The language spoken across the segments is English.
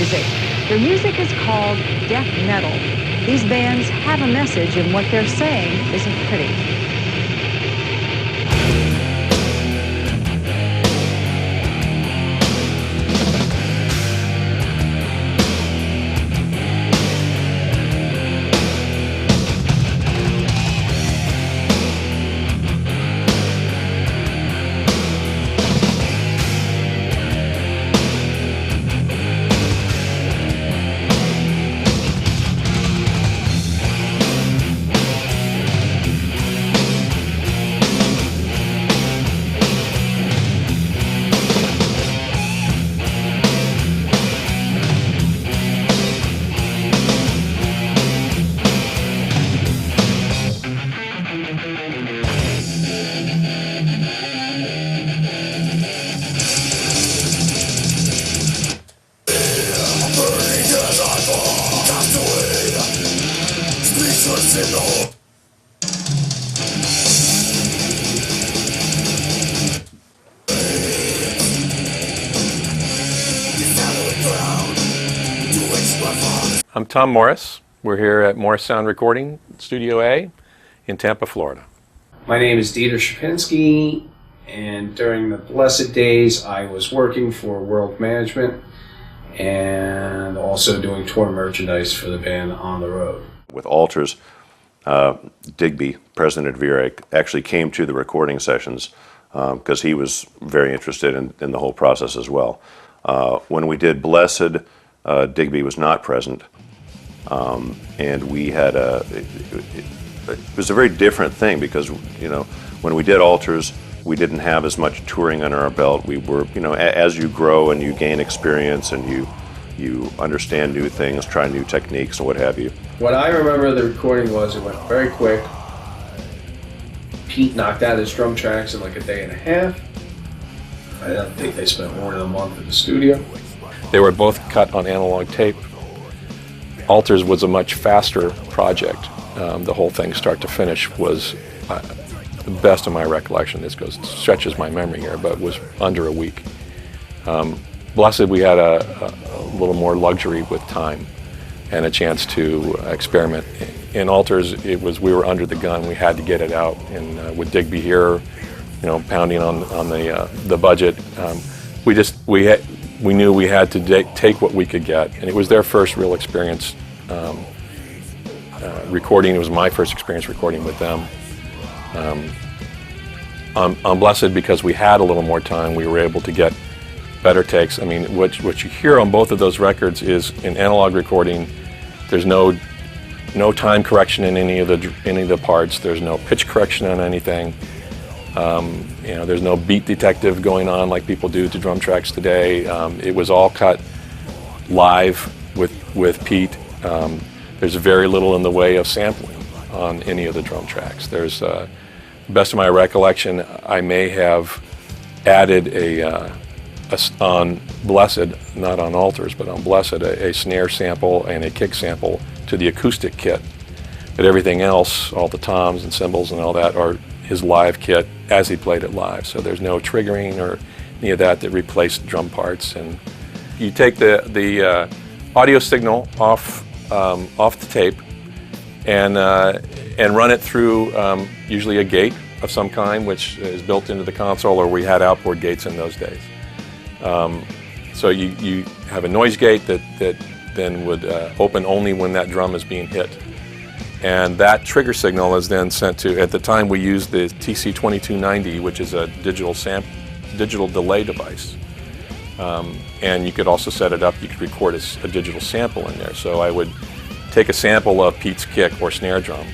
music. Their music is called death metal. These bands have a message, and what they're saying isn't pretty. I'm Tom Morris. We're here at Morris Sound Recording, Studio A in Tampa, Florida. My name is Dieter Shapinski, and during the Blessed days I was working for World Management and also doing tour merchandise for the band On the Road. With Altars, Digby, president of Earache, actually came to the recording sessions because he was very interested in the whole process as well. When we did Blessed, Digby was not present, and we had it was a very different thing because, you know, when we did Altars, we didn't have as much touring under our belt. We were, you know, as you grow and you gain experience and you understand new things, try new techniques and what have you. What I remember the recording was it went very quick. Pete knocked out his drum tracks in like a day and a half. I don't think they spent more than a month in the studio. They were both cut on analog tape. Altars was a much faster project. The whole thing, start to finish, was the best of my recollection. This stretches my memory here, but was under a week. Blessed, we had a little more luxury with time and a chance to experiment. In Altars, we were under the gun. We had to get it out, and with Digby here, you know, pounding on the budget, we knew we had to take what we could get, and it was their first real experience recording. It was my first experience recording with them. On Blessed, because we had a little more time, we were able to get better takes. I mean, what you hear on both of those records is in analog recording. There's no time correction in any of the parts. There's no pitch correction on anything. You know, there's no beat detective going on like people do to drum tracks today. It was all cut live with Pete. There's very little in the way of sampling on any of the drum tracks. There's, best of my recollection, I may have added on Blessed, not on Altars, but on Blessed, a snare sample and a kick sample to the acoustic kit. But everything else, all the toms and cymbals and all that, are his live kit as he played it live. So there's no triggering or any of that replaced drum parts. And you take the audio signal off the tape and run it through usually a gate of some kind, which is built into the console, or we had outboard gates in those days. So you have a noise gate that then would open only when that drum is being hit. And that trigger signal is then sent to, at the time we used the TC2290, which is a digital delay device. And you could also set it up, you could record a digital sample in there. So I would take a sample of Pete's kick or snare drum,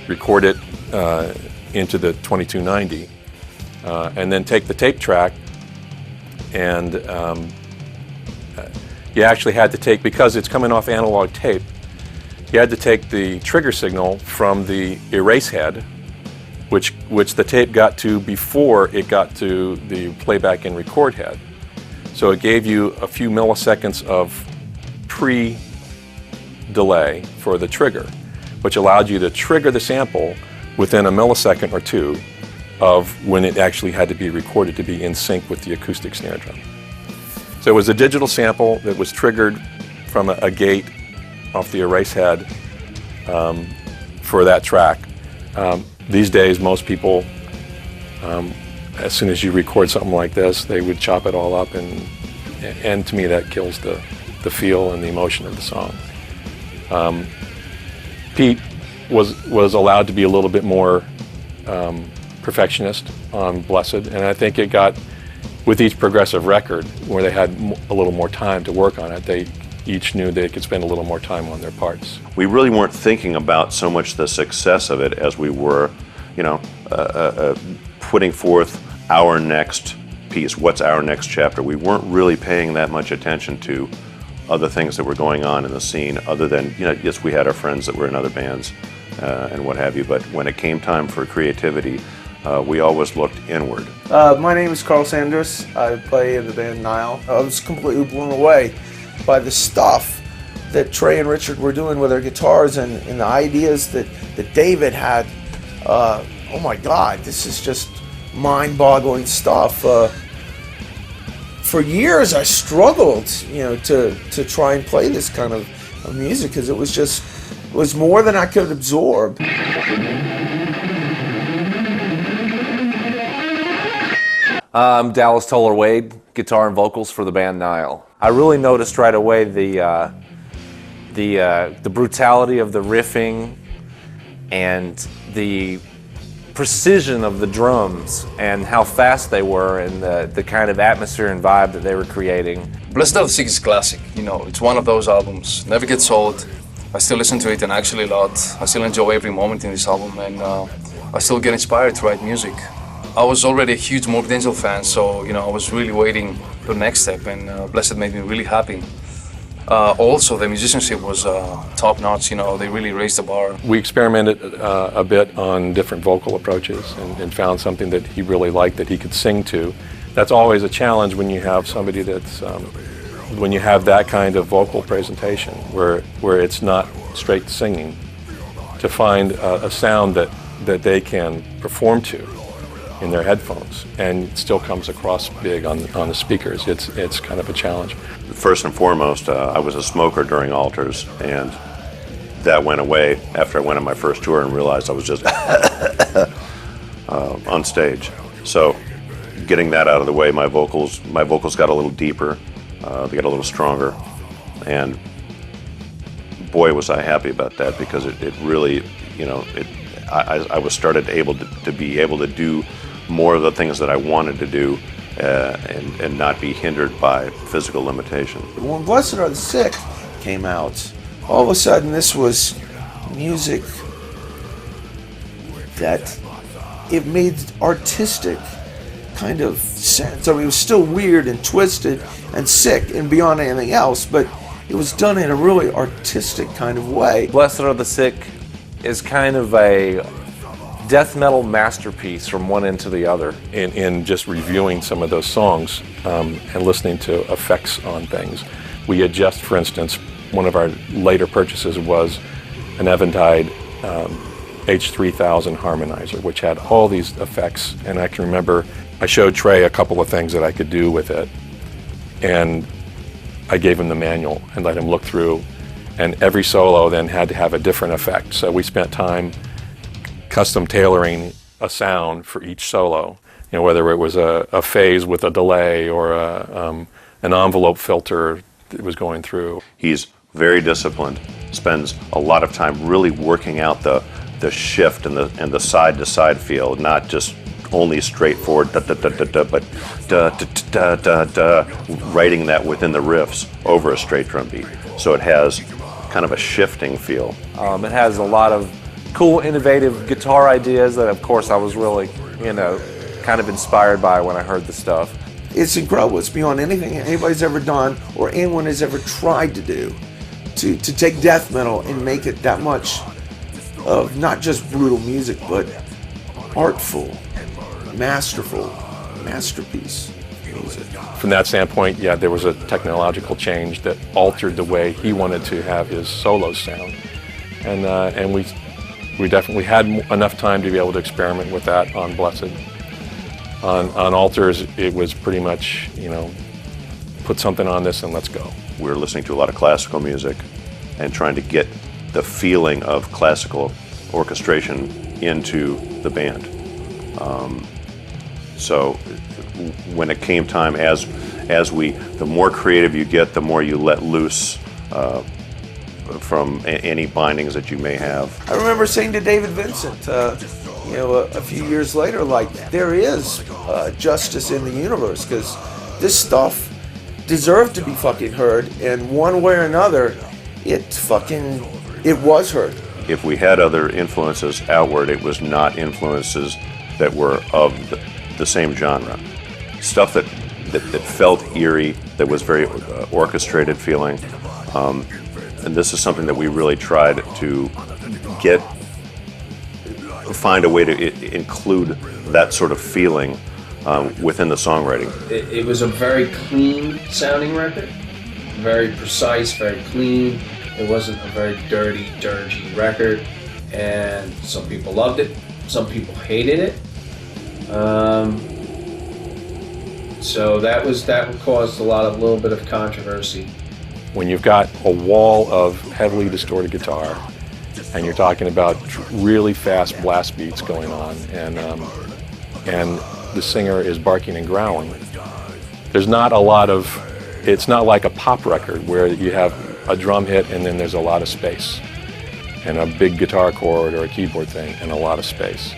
record it into the 2290, and then take the tape track, and you actually had to take, because it's coming off analog tape, you had to take the trigger signal from the erase head, which the tape got to before it got to the playback and record head. So it gave you a few milliseconds of pre-delay for the trigger, which allowed you to trigger the sample within a millisecond or two of when it actually had to be recorded to be in sync with the acoustic snare drum. So it was a digital sample that was triggered from a gate off the erase head for that track. These days, most people, as soon as you record something like this, they would chop it all up, and to me that kills the feel and the emotion of the song. Pete was allowed to be a little bit more perfectionist on Blessed, and I think it got, with each progressive record where they had a little more time to work on it, they each knew they could spend a little more time on their parts. We really weren't thinking about so much the success of it as we were, putting forth our next piece, what's our next chapter. We weren't really paying that much attention to other things that were going on in the scene, other than, yes, we had our friends that were in other bands and what have you, but when it came time for creativity, we always looked inward. My name is Carl Sanders. I play in the band Nile. I was completely blown away by the stuff that Trey and Richard were doing with their guitars and the ideas that David had. Oh my God, this is just mind-boggling stuff. For years I struggled, to try and play this kind of music because it was more than I could absorb. I'm Dallas Toller-Wade, guitar and vocals for the band Nile. I really noticed right away the brutality of the riffing and the precision of the drums and how fast they were and the kind of atmosphere and vibe that they were creating. Blessed of the Sick is classic, it's one of those albums, never gets old. I still listen to it and actually a lot. I still enjoy every moment in this album, and I still get inspired to write music. I was already a huge Morbid Angel fan, so I was really waiting for the next step, and Blessed made me really happy. Also, the musicianship was top notch. They really raised the bar. We experimented a bit on different vocal approaches and found something that he really liked that he could sing to. That's always a challenge when you have somebody that's when you have that kind of vocal presentation where it's not straight singing, to find a sound that they can perform to in their headphones and it still comes across big on the speakers. It's kind of a challenge. First and foremost, I was a smoker during Altars, and that went away after I went on my first tour and realized I was just on stage. So getting that out of the way, my vocals got a little deeper, they got a little stronger, and boy was I happy about that, because it really, I was started to be able to do more of the things that I wanted to do and not be hindered by physical limitation. When Blessed Are the Sick came out, all of a sudden this was music that it made artistic kind of sense. I mean, it was still weird and twisted and sick and beyond anything else, but it was done in a really artistic kind of way. Blessed Are the Sick is kind of a death metal masterpiece from one end to the other. In just reviewing some of those songs and listening to effects on things, we adjust, for instance, one of our later purchases was an Eventide H3000 harmonizer, which had all these effects, and I can remember I showed Trey a couple of things that I could do with it, and I gave him the manual and let him look through, and every solo then had to have a different effect. So we spent time custom tailoring a sound for each solo, whether it was a phase with a delay or an envelope filter that was going through. He's very disciplined, spends a lot of time really working out the shift and the side to side feel, not just only straightforward da da da da da, but da da da da da, writing that within the riffs over a straight drum beat. So it has kind of a shifting feel. It has a lot of cool, innovative guitar ideas that, of course, I was really, kind of inspired by when I heard the stuff. It's incredible. It's beyond anything anybody's ever done or anyone has ever tried to do. To take death metal and make it that much of not just brutal music, but artful, masterful, masterpiece music. From that standpoint, yeah, there was a technological change that altered the way he wanted to have his solos sound, and we definitely had enough time to be able to experiment with that on Blessed. On Altars, it was pretty much, put something on this and let's go. We were listening to a lot of classical music and trying to get the feeling of classical orchestration into the band. So when it came time, the more creative you get, the more you let loose from any bindings that you may have. I remember saying to David Vincent, a few years later, like, there is justice in the universe, because this stuff deserved to be fucking heard, and one way or another, it was heard. If we had other influences outward, it was not influences that were of the same genre. Stuff that felt eerie, that was very orchestrated feeling. And this is something that we really tried to find a way to include that sort of feeling within the songwriting. It was a very clean sounding record, very precise, very clean. It wasn't a very dirty, dirgy record, and some people loved it, some people hated it. So that caused a little bit of controversy. When you've got a wall of heavily distorted guitar, and you're talking about really fast blast beats going on, and the singer is barking and growling, there's not a lot of. It's not like a pop record where you have a drum hit and then there's a lot of space, and a big guitar chord or a keyboard thing and a lot of space.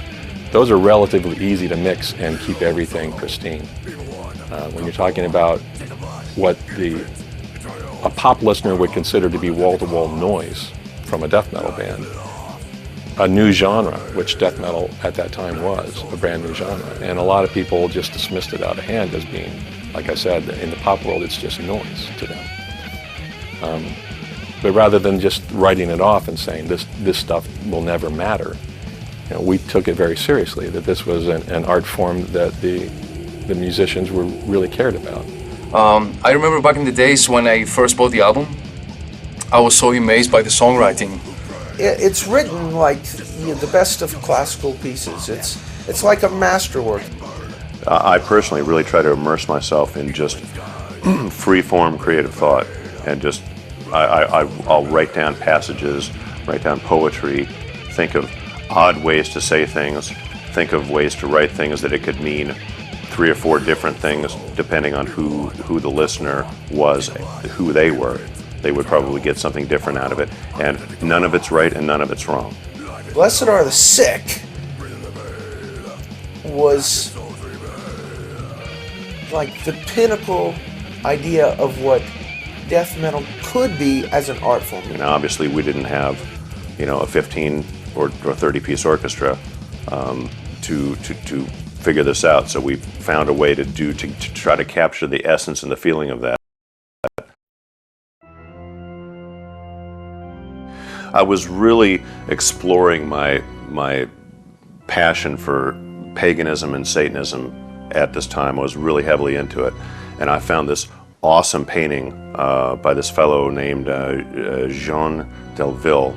Those are relatively easy to mix and keep everything pristine. When you're talking about what a pop listener would consider to be wall-to-wall noise from a death metal band, a new genre, which death metal at that time was, a brand new genre, and a lot of people just dismissed it out of hand as being, like I said, in the pop world, it's just noise to them. But rather than just writing it off and saying this stuff will never matter, we took it very seriously, that this was an art form that the musicians were really cared about. I remember back in the days when I first bought the album, I was so amazed by the songwriting. It's written like the best of classical pieces. It's like a masterwork. I personally really try to immerse myself in just free-form creative thought, and just I'll write down passages, write down poetry, think of odd ways to say things, think of ways to write things that it could mean 3 or 4 different things depending on who the listener was, who they were. They would probably get something different out of it, and none of it's right and none of it's wrong. Blessed Are the Sick was like the pinnacle idea of what death metal could be as an art form. Obviously we didn't have, a 15 or 30-piece orchestra to figure this out, so we found a way to try to capture the essence and the feeling of that. I was really exploring my passion for paganism and Satanism at this time. I was really heavily into it, and I found this awesome painting by this fellow named Jean Delville.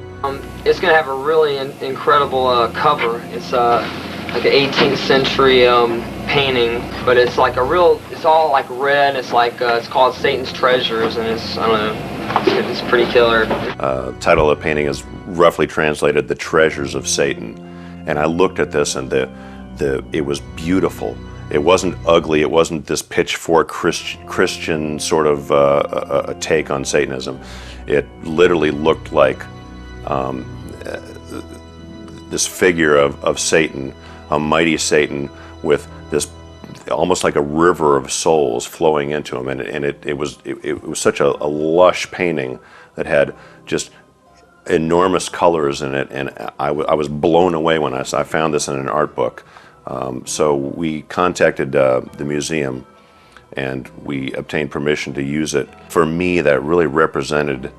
It's going to have a really incredible cover. It's like an 18th century painting, but it's like it's all like red. It's like it's called Satan's Treasures, and it's, I don't know, it's pretty killer. Title of the painting is roughly translated "The Treasures of Satan," and I looked at this, and it was beautiful. It wasn't ugly. It wasn't this pitchfork Christian sort of a take on Satanism. It literally looked like this figure of Satan, a mighty Satan, with this almost like a river of souls flowing into him, and it was such a lush painting that had just enormous colors in it, and I was blown away when I found this in an art book. So we contacted the museum, and we obtained permission to use it. For me, that really represented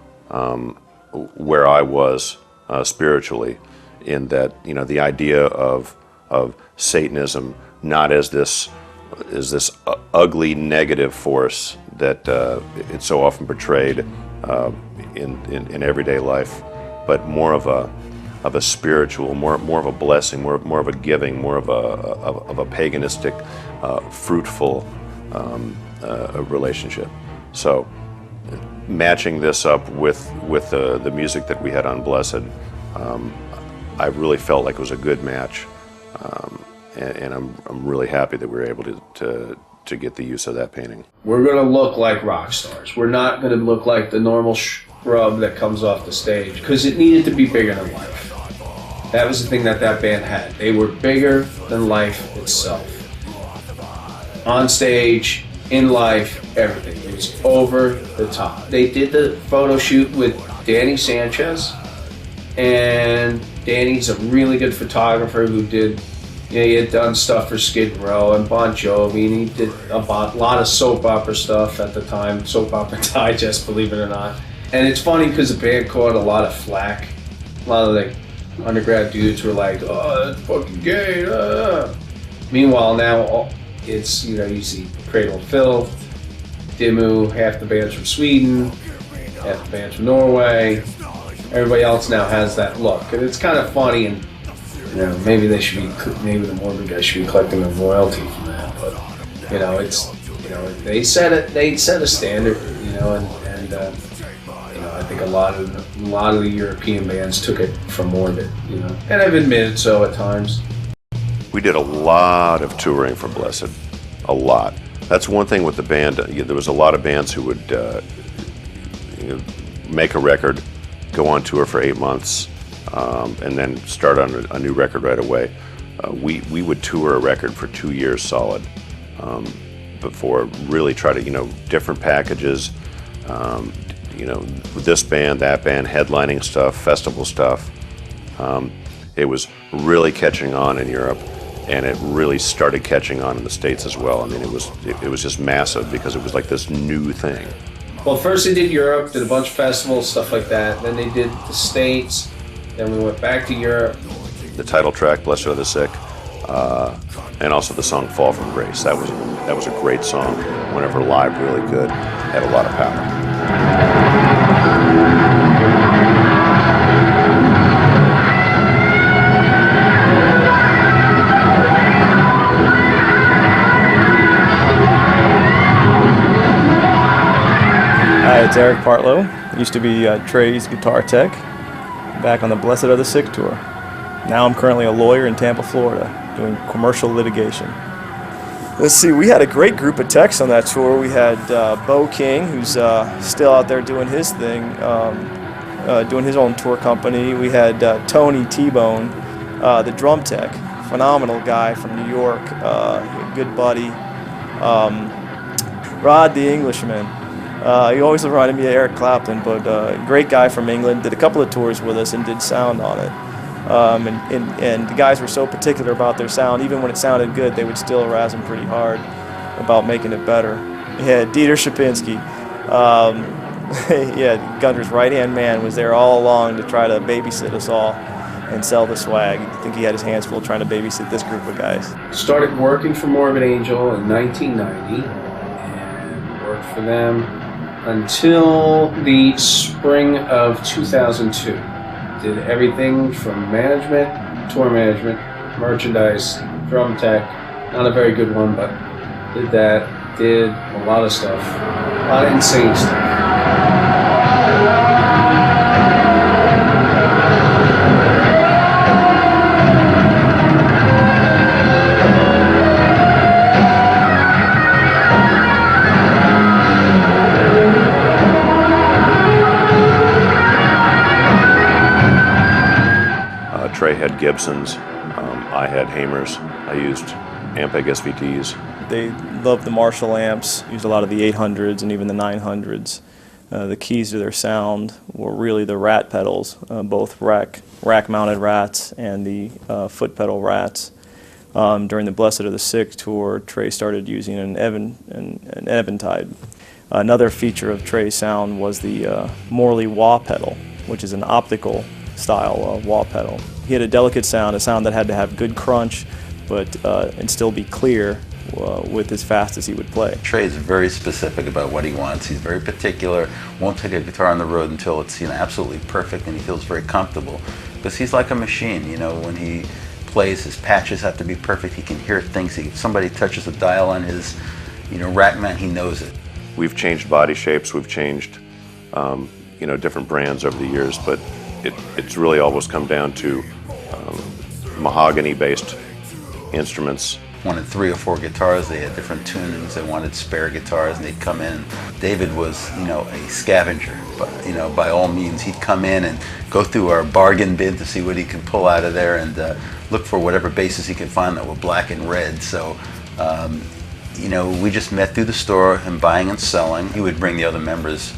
where I was spiritually, in that the idea of Satanism not as this ugly negative force that it's so often portrayed in everyday life, but more of a spiritual, more of a blessing, more of a giving, more of a paganistic, fruitful relationship. So matching this up with the music that we had on Blessed, I really felt like it was a good match, and I'm really happy that we were able to get the use of that painting. We're going to look like rock stars. We're not going to look like the normal scrub that comes off the stage, because it needed to be bigger than life. That was the thing that band had. They were bigger than life itself. On stage, in life, everything. It was over the top. They did the photo shoot with Danny Sanchez, and Danny's a really good photographer who did, he had done stuff for Skid Row and Bon Jovi, and he did a lot of soap opera stuff at the time, Soap Opera Digest, believe it or not. And it's funny because the band caught a lot of flack. A lot of the undergrad dudes were like, "Oh, that's fucking gay." Meanwhile, now it's, you see Cradle of Filth, Dimmu, half the band's from Sweden, half the band's from Norway. Everybody else now has that look, and it's kind of funny. And maybe the Morbid guys should be collecting a royalty from that. But it's they set a standard, and I think a lot of the European bands took it from Morbid, and I've admitted so at times. We did a lot of touring for Blessed, a lot. That's one thing with the band. There was a lot of bands who would make a record, go on tour for 8 months, and then start on a new record right away. We would tour a record for 2 years solid before really try to, different packages, with this band, that band, headlining stuff, festival stuff. It was really catching on in Europe, and it really started catching on in the States as well. I mean, it was just massive because it was like this new thing. Well, first they did Europe, did a bunch of festivals, stuff like that. Then they did the States. Then we went back to Europe. The title track, "Blessed Are the Sick," and also the song "Fall from Grace." That was a great song. Whenever live, really good, had a lot of power. Hi, it's Earache Partlow. Used to be Trey's guitar tech, back on the Blessed Are the Sick tour. Now I'm currently a lawyer in Tampa, Florida, doing commercial litigation. Let's see, we had a great group of techs on that tour. We had Bo King, who's still out there doing his thing, doing his own tour company. We had Tony T-Bone, the drum tech, phenomenal guy from New York, good buddy. Rod the Englishman. He always reminded me of Eric Clapton, but great guy from England. Did a couple of tours with us and did sound on it. And the guys were so particular about their sound. Even when it sounded good, they would still razz them pretty hard about making it better. Yeah, Dieter Shapinski. Yeah, Gunter's right-hand man, was there all along to try to babysit us all and sell the swag. I think he had his hands full trying to babysit this group of guys. Started working for Morbid Angel in 1990 and worked for them until the spring of 2002. Did everything from management, tour management, merchandise, drum tech. Not a very good one, but did that. Did a lot of stuff. A lot of insane stuff. Trey had Gibsons, I had Hamers, I used Ampeg SVTs. They loved the Marshall amps, used a lot of the 800s and even the 900s. The keys to their sound were really the rat pedals, both rack-mounted rats and the foot pedal rats. During the Blessed Are the Sick tour, Trey started using an Eventide. Another feature of Trey's sound was the Morley wah pedal, which is an optical style wah pedal. He had a delicate sound, a sound that had to have good crunch, but and still be clear with as fast as he would play. Trey is very specific about what he wants. He's very particular, won't take a guitar on the road until it's absolutely perfect and he feels very comfortable. Because he's like a machine, when he plays, his patches have to be perfect, he can hear things. If somebody touches a dial on his rack mount, he knows it. we've changed body shapes, we've changed, you know, different brands over the years, but it's really always come down to mahogany-based instruments. Wanted 3 or 4 guitars, they had different tunings, they wanted spare guitars, and they'd come in. David was, you know, a scavenger, but, you know, by all means, he'd come in and go through our bargain bin to see what he could pull out of there and look for whatever basses he could find that were black and red. So, you know, we just met through the store, him buying and selling. He would bring the other members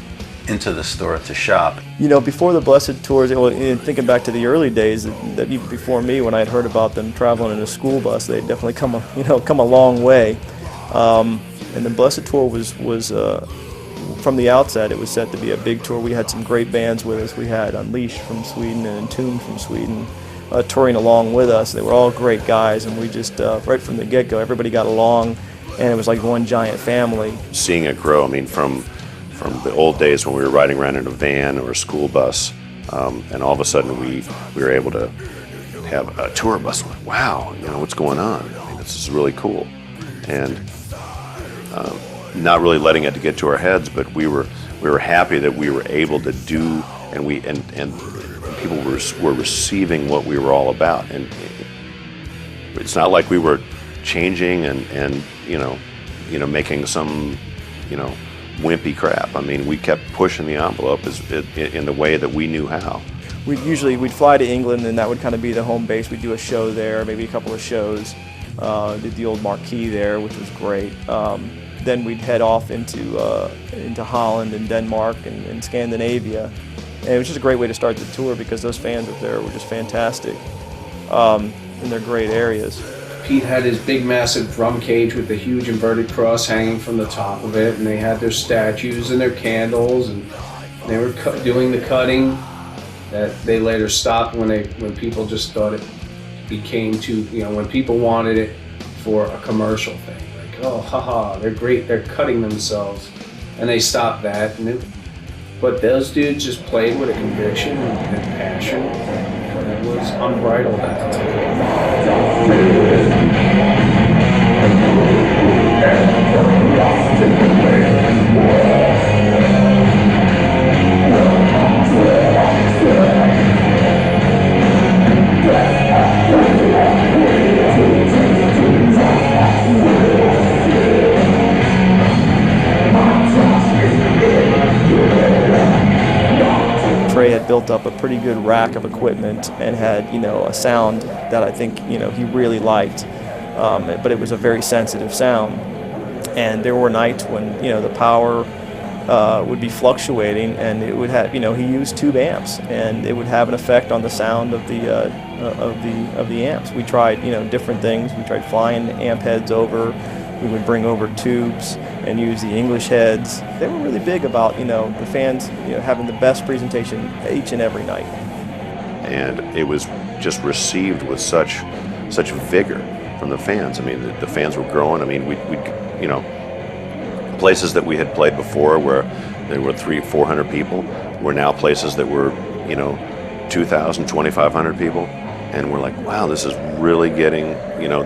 into the store to shop. You know, before the Blessed tours, well, thinking back to the early days, that even before me, when I had heard about them traveling in a school bus, they'd definitely come a long way. And the Blessed tour was from the outset, it was set to be a big tour. We had some great bands with us. We had Unleashed from Sweden and Entombed from Sweden touring along with us. They were all great guys, and we just, right from the get-go, everybody got along, and it was like one giant family. Seeing it grow, I mean, from the old days when we were riding around in a van or a school bus, and all of a sudden we were able to have a tour bus. Wow, you know, what's going on? I mean, this is really cool. And not really letting it get to our heads, but we were happy that we were able to do, and people were receiving what we were all about. And it's not like we were changing and you know making some, you know, wimpy crap. I mean, we kept pushing the envelope in the way that we knew how. We'd fly to England, and that would kind of be the home base. We'd do a show there, maybe a couple of shows. Did the old Marquee there, which was great. Then we'd head off into Holland and Denmark and Scandinavia. And it was just a great way to start the tour because those fans up there were just fantastic. And they're great areas. Pete had his big massive drum cage with the huge inverted cross hanging from the top of it, and they had their statues and their candles, and they were doing the cutting that they later stopped when people just thought it became too, you know, when people wanted it for a commercial thing, like, oh haha, they're great, they're cutting themselves, and they stopped that. But those dudes just played with a conviction and passion that was unbridled at the time. Trey had built up a pretty good rack of equipment and had, you know, a sound that I think, you know, he really liked, but it was a very sensitive sound. And there were nights when, you know, the power would be fluctuating, and it would have, you know, he used tube amps, and it would have an effect on the sound of the amps. We tried, you know, different things. We tried flying amp heads over. We would bring over tubes and use the English heads. They were really big about, you know, the fans, you know, having the best presentation each and every night. And it was just received with such vigor from the fans. I mean, the fans were growing. I mean, we'd you know, places that we had played before where there were 300-400 people were now places that were, you know, 2,000, 2,500 people. And we're like, wow, this is really getting, you know,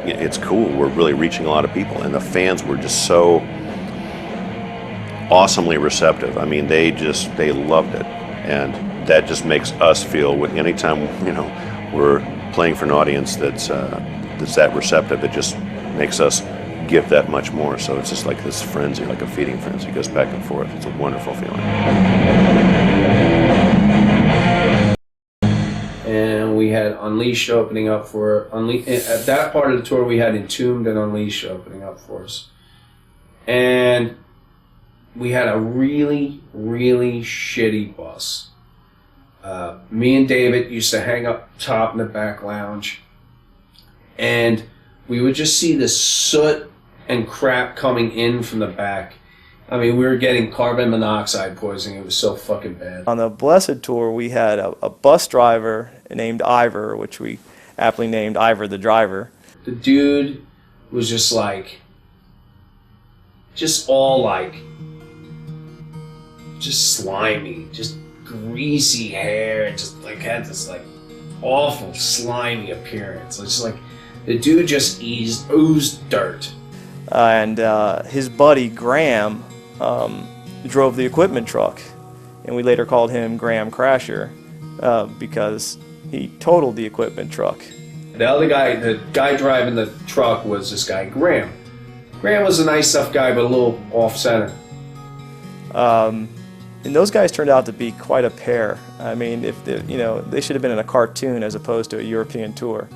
it's cool. We're really reaching a lot of people. And the fans were just so awesomely receptive. I mean, they loved it. And that just makes us feel, anytime, you know, we're playing for an audience that's that receptive, it just makes us give that much more. So it's just like this frenzy, like a feeding frenzy, goes back and forth. It's a wonderful feeling. And we had Unleashed opening up for at that part of the tour. We had Entombed and Unleashed opening up for us, and we had a really, really shitty bus. Me and David used to hang up top in the back lounge, and we would just see this soot and crap coming in from the back. I mean, we were getting carbon monoxide poisoning. It was so fucking bad. On the Blessed tour, we had a bus driver named Ivor, which we aptly named Ivor the driver. The dude was just like, just slimy, just greasy hair, and just like had this like awful slimy appearance. It's just like the dude just oozed dirt. and his buddy Graham drove the equipment truck, and we later called him Graham Crasher because he totaled the equipment truck. The other guy, the guy driving the truck, was this guy Graham. Graham was a nice enough guy, but a little off-center. And those guys turned out to be quite a pair. I mean, they should have been in a cartoon as opposed to a European tour.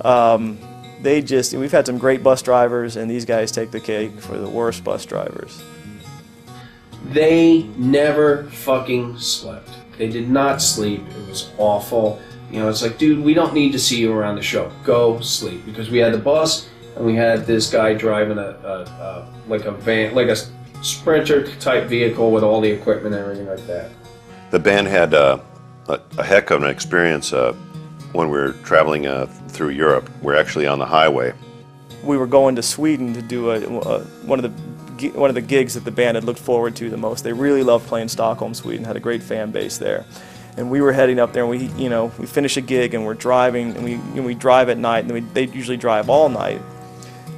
We've had some great bus drivers, and these guys take the cake for the worst bus drivers. They never fucking slept. They did not sleep. It was awful. It's like, dude, we don't need to see you around the show. Go sleep. Because we had the bus, and we had this guy driving like a van, like a Sprinter type vehicle with all the equipment and everything like that. The band had a heck of an experience when we were traveling through Europe. We're actually on the highway. We were going to Sweden to do one of the gigs that the band had looked forward to the most. They really loved playing Stockholm, Sweden, had a great fan base there. And we were heading up there, and we finish a gig, and we're driving, and we drive at night, and they usually drive all night.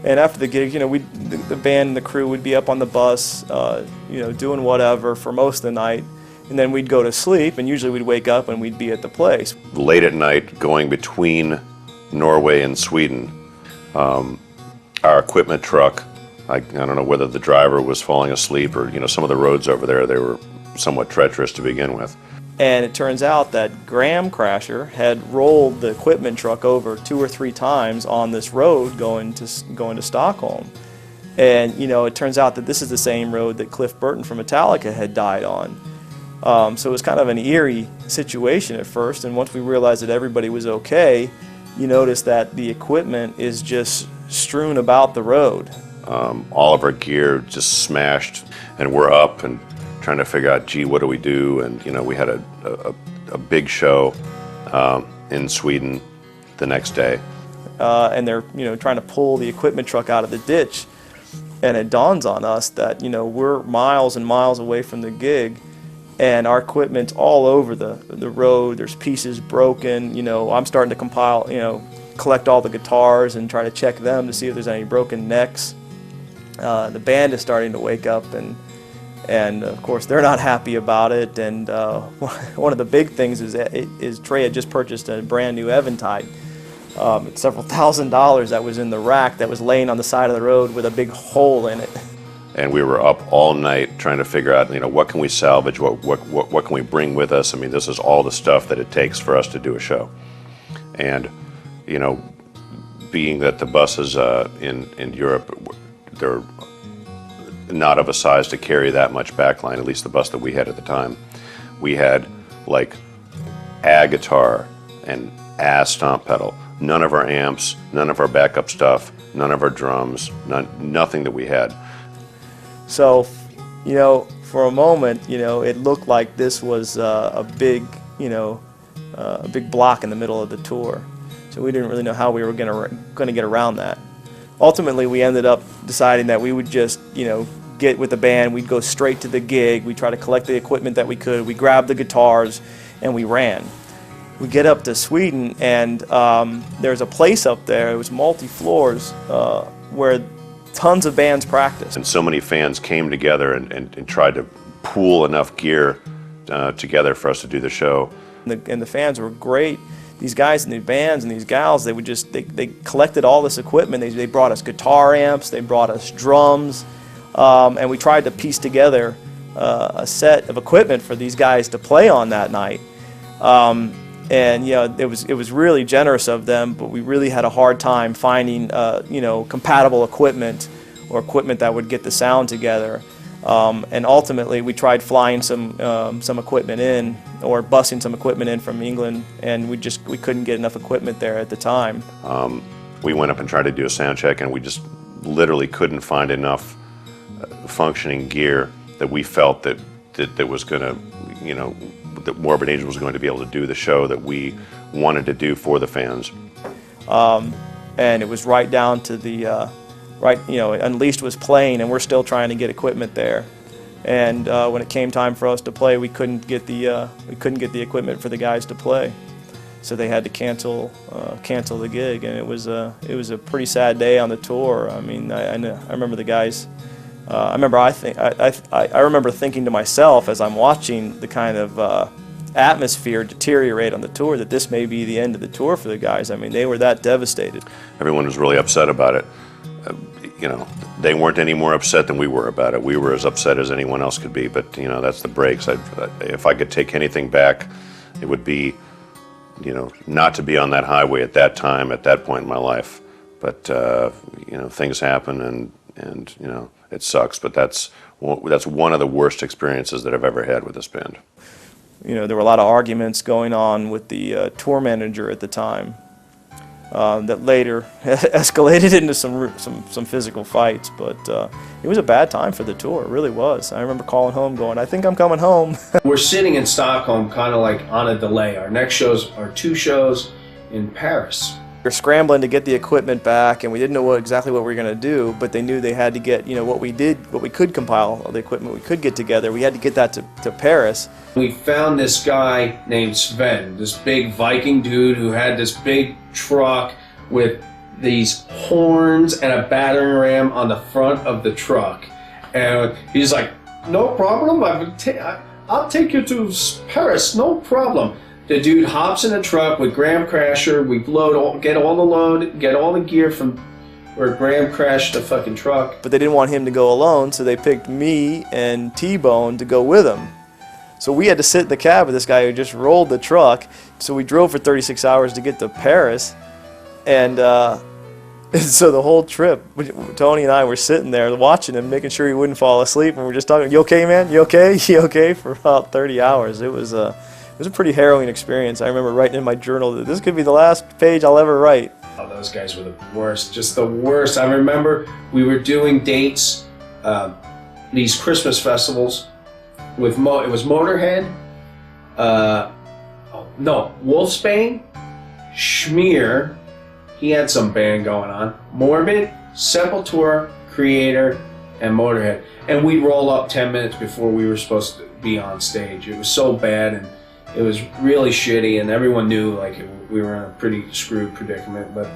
And after the gig, the band and the crew would be up on the bus, doing whatever for most of the night, and then we'd go to sleep, and usually we'd wake up and we'd be at the place. Late at night, going between Norway and Sweden, our equipment truck, I don't know whether the driver was falling asleep or, some of the roads over there, they were somewhat treacherous to begin with. And it turns out that Graham Crasher had rolled the equipment truck over 2 or 3 times on this road going to Stockholm. And it turns out that this is the same road that Cliff Burton from Metallica had died on. So it was kind of an eerie situation at first, and once we realized that everybody was okay, you notice that the equipment is just strewn about the road. All of our gear just smashed, and we're up and trying to figure out, gee, what do we do? And we had a big show in Sweden the next day. And they're trying to pull the equipment truck out of the ditch, and it dawns on us that we're miles and miles away from the gig, and our equipment's all over the road. There's pieces broken. I'm starting to collect all the guitars and try to check them to see if there's any broken necks. The band is starting to wake up, and of course they're not happy about it. And one of the big things is Trey had just purchased a brand new Eventide. It's several $1,000s that was in the rack that was laying on the side of the road with a big hole in it. And we were up all night trying to figure out, what can we salvage, what can we bring with us. I mean, this is all the stuff that it takes for us to do a show. And being that the buses in Europe, they're not of a size to carry that much backline, at least the bus that we had at the time. We had like a guitar and a stomp pedal, none of our amps, none of our backup stuff, none of our drums, nothing that we had. So, for a moment, it looked like this was a big block in the middle of the tour. So we didn't really know how we were going to get around that. Ultimately, we ended up deciding that we would just, get with the band. We'd go straight to the gig. We'd try to collect the equipment that we could. We grabbed the guitars, and we ran. We get up to Sweden, and there's a place up there. It was multi-floors where tons of bands practiced. And so many fans came together and tried to pool enough gear together for us to do the show. And the fans were great. These guys in the bands and these gals, they collected all this equipment. They brought us guitar amps, they brought us drums, and we tried to piece together a set of equipment for these guys to play on that night. And it was really generous of them, but we really had a hard time finding compatible equipment or equipment that would get the sound together. And ultimately, we tried flying some equipment in, or busing some equipment in from England, and we couldn't get enough equipment there at the time. We went up and tried to do a sound check, and we just literally couldn't find enough functioning gear that we felt that was going to, that Morbid Angel was going to be able to do the show that we wanted to do for the fans. And it was right down to the Unleashed was playing, and we're still trying to get equipment there. And when it came time for us to play, we couldn't get the equipment for the guys to play. so they had to cancel the gig, and it was a pretty sad day on the tour. I mean, I remember the guys. I remember thinking to myself as I'm watching the kind of atmosphere deteriorate on the tour that this may be the end of the tour for the guys. I mean, they were that devastated. Everyone was really upset about it. You know, they weren't any more upset than we were about it. We were as upset as anyone else could be, but, you know, that's the breaks. If I could take anything back, it would be, you know, not to be on that highway at that time, at that point in my life. But, you know, things happen, and you know, it sucks, but that's one of the worst experiences that I've ever had with this band. You know, there were a lot of arguments going on with the tour manager at the time that later escalated into some physical fights. But it was a bad time for the tour. It really was. I remember calling home going, I think I'm coming home. We're sitting in Stockholm kind of like on a delay. Our next shows are 2 shows in Paris. We were scrambling to get the equipment back, and we didn't know exactly what we were going to do, but they knew they had to get, you know, what we could compile, all the equipment we could get together, we had to get that to Paris. We found this guy named Sven, this big Viking dude who had this big truck with these horns and a battering ram on the front of the truck. And he's like, no problem, I'll take you to Paris, no problem. The dude hops in a truck with Graham Crasher. We get all the load, get all the gear from where Graham crashed the fucking truck. But they didn't want him to go alone, so they picked me and T-Bone to go with him. So we had to sit in the cab with this guy who just rolled the truck. So we drove for 36 hours to get to Paris. And so the whole trip, Tony and I were sitting there watching him, making sure he wouldn't fall asleep. And we were just talking, you okay, man? You okay? You okay? For about 30 hours. It was a pretty harrowing experience. I remember writing in my journal that this could be the last page I'll ever write. Oh, those guys were the worst, just the worst. I remember we were doing dates, these Christmas festivals with it was Motorhead, Wolfsbane, Schmear, he had some band going on, Morbid, Sepultura, Creator, and Motorhead. And we'd roll up 10 minutes before we were supposed to be on stage. It was so bad, and it was really shitty, and everyone knew like we were in a pretty screwed predicament, but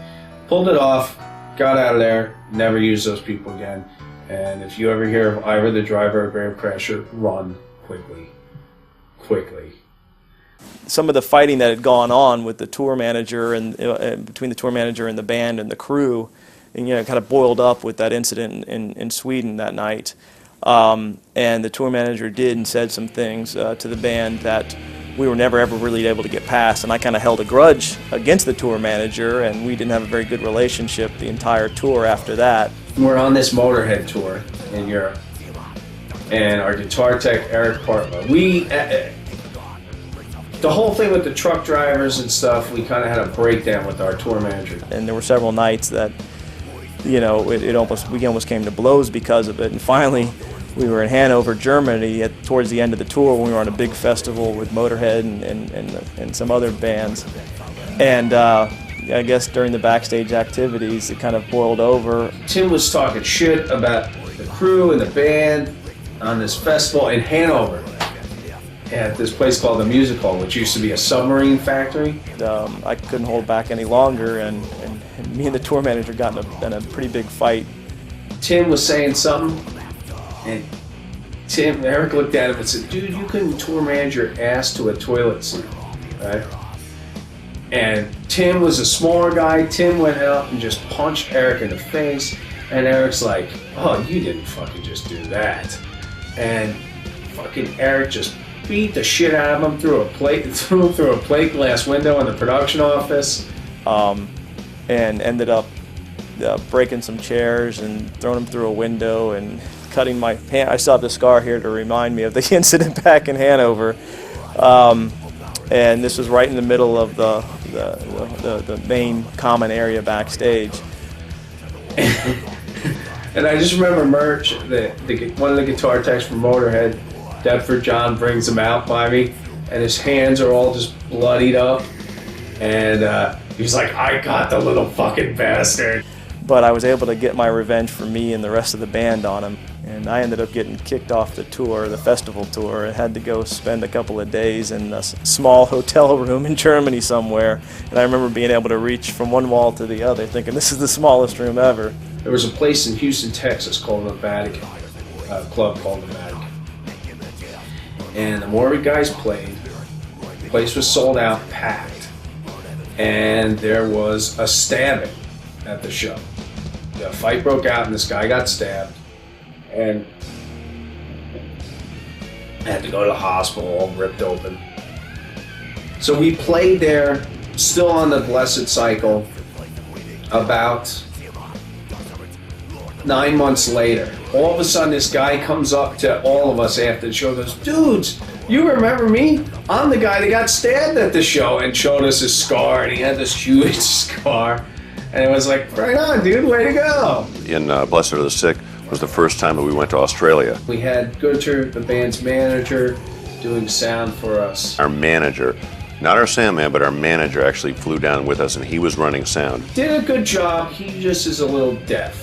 pulled it off, got out of there, never used those people again. And if you ever hear of Ira the driver or Graham Crasher, run quickly. Quickly. Some of the fighting that had gone on with the tour manager and between the tour manager and the band and the crew, and, you know, kind of boiled up with that incident in Sweden that night. And the tour manager did and said some things to the band that we were never ever really able to get past, and I kind of held a grudge against the tour manager, and we didn't have a very good relationship the entire tour after that. We're on this Motorhead tour in Europe, and our guitar tech, Earache Partler, the whole thing with the truck drivers and stuff, we kind of had a breakdown with our tour manager. And there were several nights that, you know, we almost came to blows because of it, and finally we were in Hanover, Germany towards the end of the tour when we were on a big festival with Motorhead and some other bands. And I guess during the backstage activities, it kind of boiled over. Tim was talking shit about the crew and the band on this festival in Hanover at this place called the Music Hall, which used to be a submarine factory. I couldn't hold back any longer, and me and the tour manager got in a pretty big fight. Tim was saying something, and Earache looked at him and said, dude, you couldn't tour manage your ass to a toilet seat, right? And Tim was a smaller guy. Tim went out and just punched Earache in the face, and Earache's like, oh, you didn't fucking just do that. And fucking Earache just beat the shit out of him through a plate glass window in the production office. And ended up breaking some chairs and throwing them through a window and cutting my hand. I still have the scar here to remind me of the incident back in Hanover. And this was right in the middle of the main common area backstage. And I just remember Merch, one of the guitar techs from Motorhead, Deptford John, brings him out by me, and his hands are all just bloodied up. And he's like, I got the little fucking bastard. But I was able to get my revenge for me and the rest of the band on him. And I ended up getting kicked off the tour, the festival tour. I had to go spend a couple of days in a small hotel room in Germany somewhere. And I remember being able to reach from one wall to the other, thinking this is the smallest room ever. There was a place in Houston, Texas called the Vatican, a club called the Vatican. And the Morbid guys played. The place was sold out, packed. And there was a stabbing at the show. A fight broke out and this guy got stabbed. And had to go to the hospital, all ripped open. So we played there, still on the Blessed cycle, about 9 months later. All of a sudden this guy comes up to all of us after the show, goes, "Dudes, you remember me? I'm the guy that got stabbed at the show," and showed us his scar, and he had this huge scar. And it was like, right on, dude, way to go. In Blessed Are the Sick was the first time that we went to Australia. We had Gunther, the band's manager, doing sound for us. Our manager, not our sound man, but our manager actually flew down with us, and he was running sound. Did a good job. He just is a little deaf.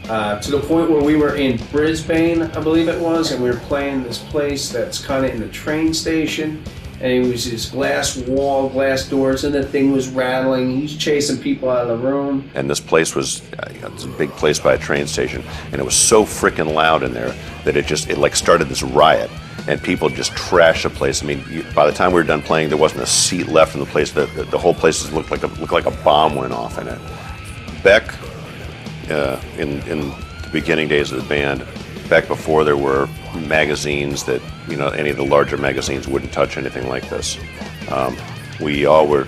To the point where we were in Brisbane, I believe it was, and we were playing this place that's kind of in the train station. And it was this glass wall, glass doors, and the thing was rattling. He's chasing people out of the room. And this place was it's a big place by a train station, and it was so freaking loud in there that it like started this riot, and people just trashed the place. I mean, by the time we were done playing, there wasn't a seat left in the place. The whole place looked like a bomb went off in it. Beck, in the beginning days of the band, back before there were magazines that, any of the larger magazines wouldn't touch anything like this. We all were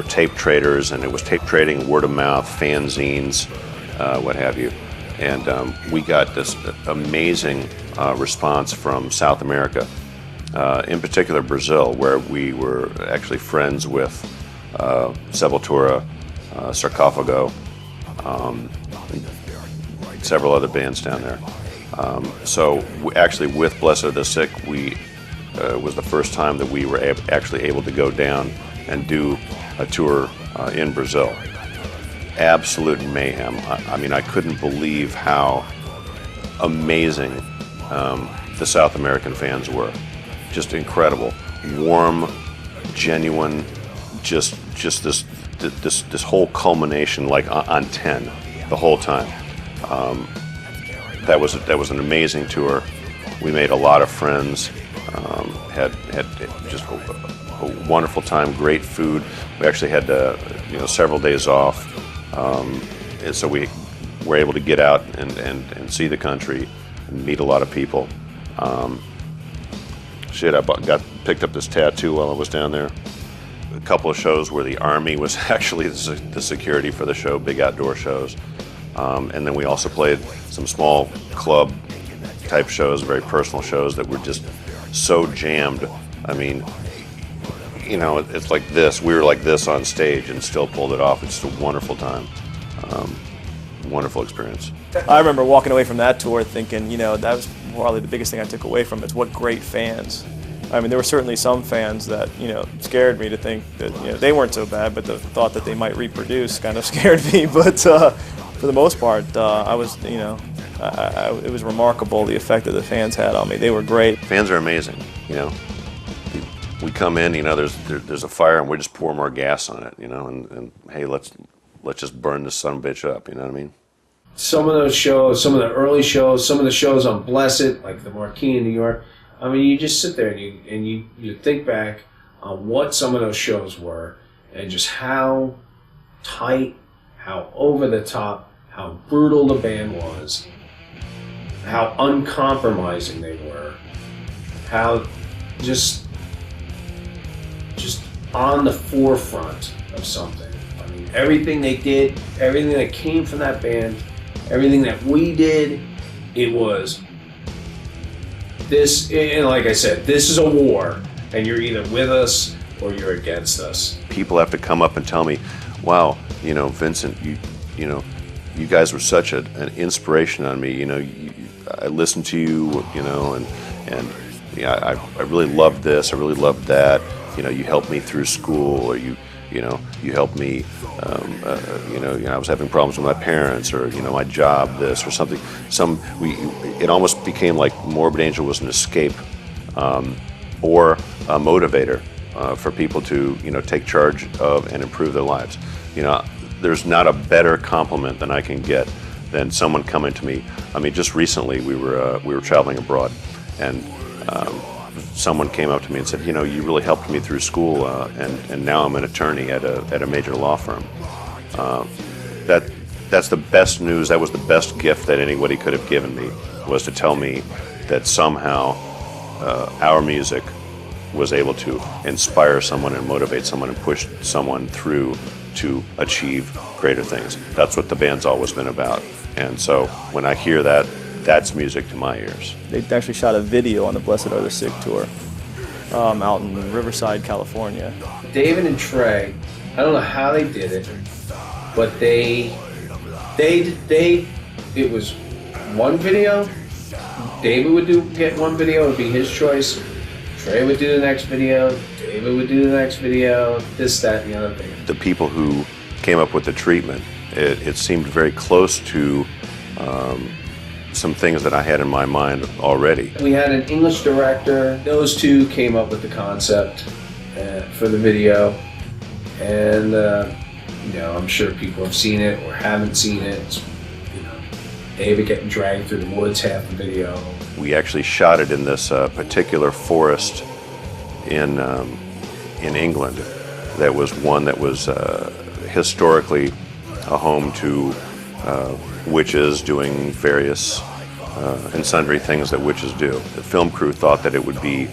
tape traders, and it was tape trading, word of mouth, fanzines, what have you. And we got this amazing response from South America, in particular Brazil, where we were actually friends with Sepultura, Sarcophago, several other bands down there. So actually with Blessed Are the Sick, we was the first time that we were actually able to go down and do a tour in Brazil. Absolute mayhem. I mean, I couldn't believe how amazing the South American fans were. Just incredible. Warm, genuine, just this whole culmination, like on 10 the whole time. That was an amazing tour. We made a lot of friends, had just a wonderful time, great food. We actually had several days off, and so we were able to get out and see the country and meet a lot of people. I picked up this tattoo while I was down there. A couple of shows where the Army was actually the security for the show, big outdoor shows. And then we also played some small club type shows, very personal shows that were just so jammed. I mean, it's like this. We were like this on stage and still pulled it off. It's just a wonderful time. Wonderful experience. I remember walking away from that tour thinking, that was probably the biggest thing I took away from it. Is what great fans. I mean, there were certainly some fans that, scared me to think that, they weren't so bad, but the thought that they might reproduce kind of scared me. But for the most part, I was, it was remarkable the effect that the fans had on me. They were great. Fans are amazing, We come in, there's a fire and we just pour more gas on it, and hey, let's just burn this son of a bitch up, you know what I mean? Some of those shows, some of the early shows, some of the shows on Blessed, like the Marquee in New York, I mean, you just sit there and you think back on what some of those shows were and just how tight, how over the top, how brutal the band was, how uncompromising they were, how just on the forefront of something. I mean, everything they did, everything that came from that band, everything that we did, it was this, and like I said, this is a war, and you're either with us or you're against us. People have to come up and tell me, wow, Vincent, you guys were such an inspiration on me. I listened to you, and I really loved this, I really loved that. you helped me through school, or you helped me, I was having problems with my parents, or my job, this or something. It almost became like Morbid Angel was an escape, or a motivator for people to take charge of and improve their lives. There's not a better compliment than I can get than someone coming to me. I mean, just recently we were traveling abroad, and someone came up to me and said, you really helped me through school, and now I'm an attorney at a major law firm. That's the best news. That was the best gift that anybody could have given me, was to tell me that somehow our music was able to inspire someone and motivate someone and push someone through to achieve greater things. That's what the band's always been about. And so when I hear that, that's music to my ears. They actually shot a video on the Blessed Are the Sick tour out in Riverside, California. David and Trey, I don't know how they did it, but it was one video. David would get one video, it would be his choice. Trey would do the next video, David would do the next video, this, that, and the other thing. The people who came up with the treatment, it seemed very close to some things that I had in my mind already. We had an English director. Those two came up with the concept for the video, and I'm sure people have seen it or haven't seen it. It's, David getting dragged through the woods half the video. We actually shot it in this particular forest in England. That was one that was historically a home to witches doing various and sundry things that witches do. The film crew thought that it would be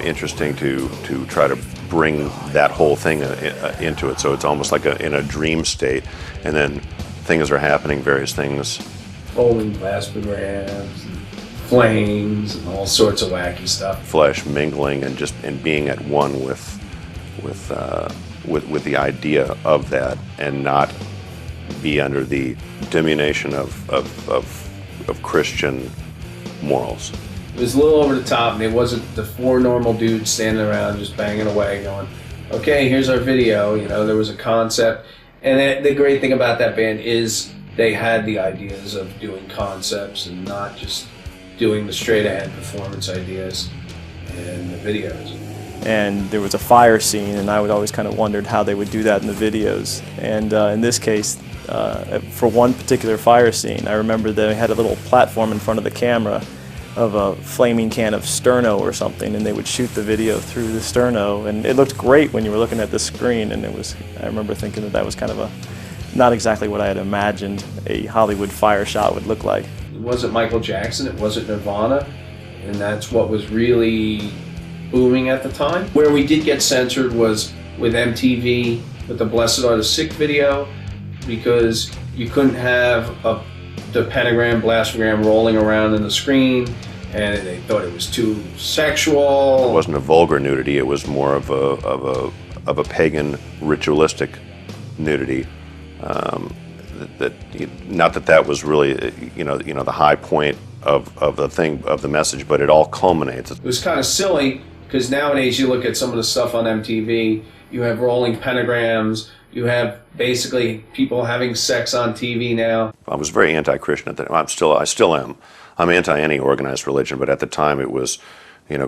interesting to try to bring that whole thing into it. So it's almost like in a dream state, and then things are happening, various things. Rolling plasmograms, and flames, and all sorts of wacky stuff. Flesh mingling and being at one with the idea of that, and not be under the domination of Christian morals. It was a little over the top, and it wasn't the four normal dudes standing around just banging away going, okay, here's our video. There was a concept. And the great thing about that band is they had the ideas of doing concepts and not just doing the straight ahead performance ideas and the videos. And there was a fire scene, and I would always kind of wondered how they would do that in the videos. And in this case, for one particular fire scene, I remember they had a little platform in front of the camera of a flaming can of Sterno or something, and they would shoot the video through the Sterno, and it looked great when you were looking at the screen. And I remember thinking that was kind of not exactly what I had imagined a Hollywood fire shot would look like. It wasn't Michael Jackson, it wasn't Nirvana, and that's what was really booming at the time. Where we did get censored was with MTV, with the Blessed Are the Sick video, because you couldn't have the pentagram, blastogram rolling around in the screen, and they thought it was too sexual. It wasn't a vulgar nudity, it was more of a pagan ritualistic nudity. Not that was really the high point of the message, but it all culminates. It was kind of silly, because nowadays you look at some of the stuff on MTV, you have rolling pentagrams, you have basically people having sex on TV now. I was very anti-Christian at the time. I still am. I'm anti any organized religion, but at the time it was,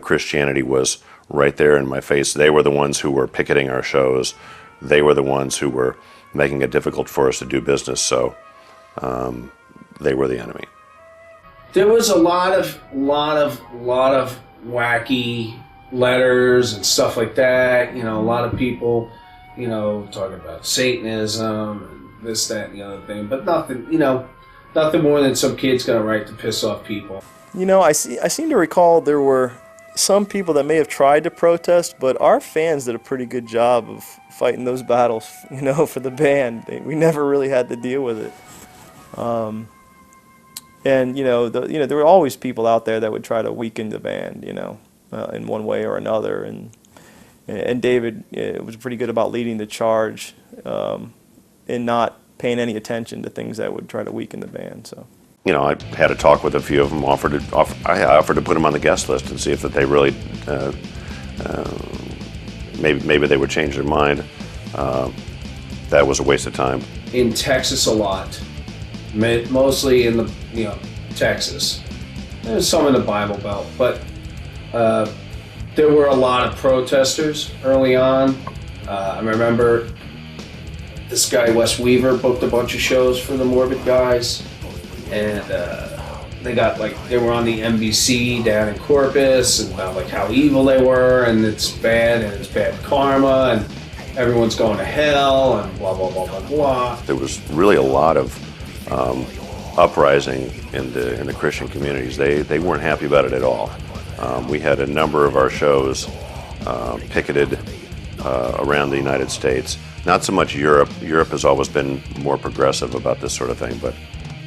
Christianity was right there in my face. They were the ones who were picketing our shows. They were the ones who were making it difficult for us to do business, so they were the enemy. There was a lot of wacky letters and stuff like that. A lot of people, talking about Satanism and this, that, and the other thing, but nothing more than some kid's gonna write to piss off people. I seem to recall there were some people that may have tried to protest, but our fans did a pretty good job of fighting those battles, for the band. We never really had to deal with it. And there were always people out there that would try to weaken the band, in one way or another. And David was pretty good about leading the charge, and not paying any attention to things that would try to weaken the band. So. I had a talk with a few of them. I offered to put them on the guest list and see if that they really maybe they would change their mind. That was a waste of time. In Texas a lot, mostly in the Texas. There's some in the Bible Belt, but there were a lot of protesters early on. I remember this guy Wes Weaver booked a bunch of shows for the Morbid guys, and they were on the NBC down in Corpus, and about like how evil they were, and it's bad karma, and everyone's going to hell, and blah blah blah blah blah. There was really a lot of uprising in the Christian communities. They weren't happy about it at all. We had a number of our shows picketed around the United States. Not so much Europe. Europe has always been more progressive about this sort of thing, but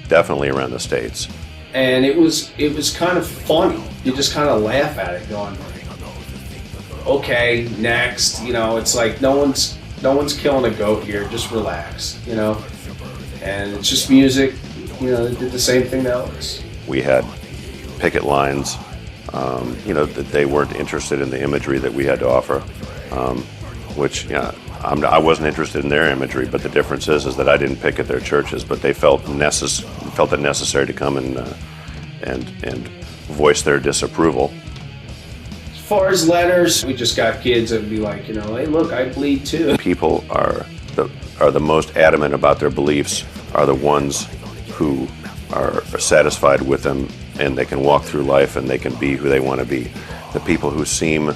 definitely around the States. And it was kind of funny. You just kind of laugh at it, going, okay, next. It's like no one's killing a goat here. Just relax, And it's just music. They did the same thing to Elvis. We had picket lines. That they weren't interested in the imagery that we had to offer, which I wasn't interested in their imagery. But the difference is that I didn't picket their churches, but they felt it necessary to come and voice their disapproval. As far as letters, we just got kids that would be like, hey, look, I bleed too. People are the most adamant about their beliefs are the ones who are satisfied with them, and they can walk through life and they can be who they want to be. The people who seem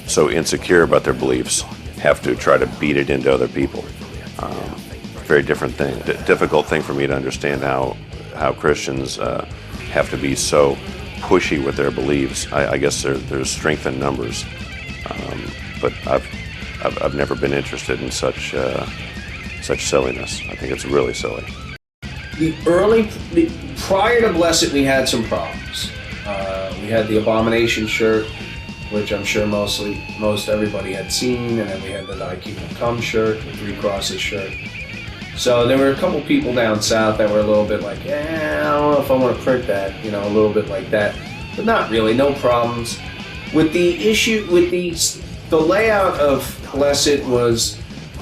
so insecure about their beliefs have to try to beat it into other people. Very different thing. Difficult thing for me to understand how Christians have to be so pushy with their beliefs. I guess there's strength in numbers, but I've never been interested in such silliness. I think it's really silly. Prior to Blessed, we had some problems. We had the Abomination shirt, which I'm sure most everybody had seen, and then we had the Thy Kingdom Come shirt, the Three Crosses shirt. So there were a couple people down south that were a little bit like, I don't know if I want to print that, a little bit like that. But not really, no problems. With the layout of Blessed was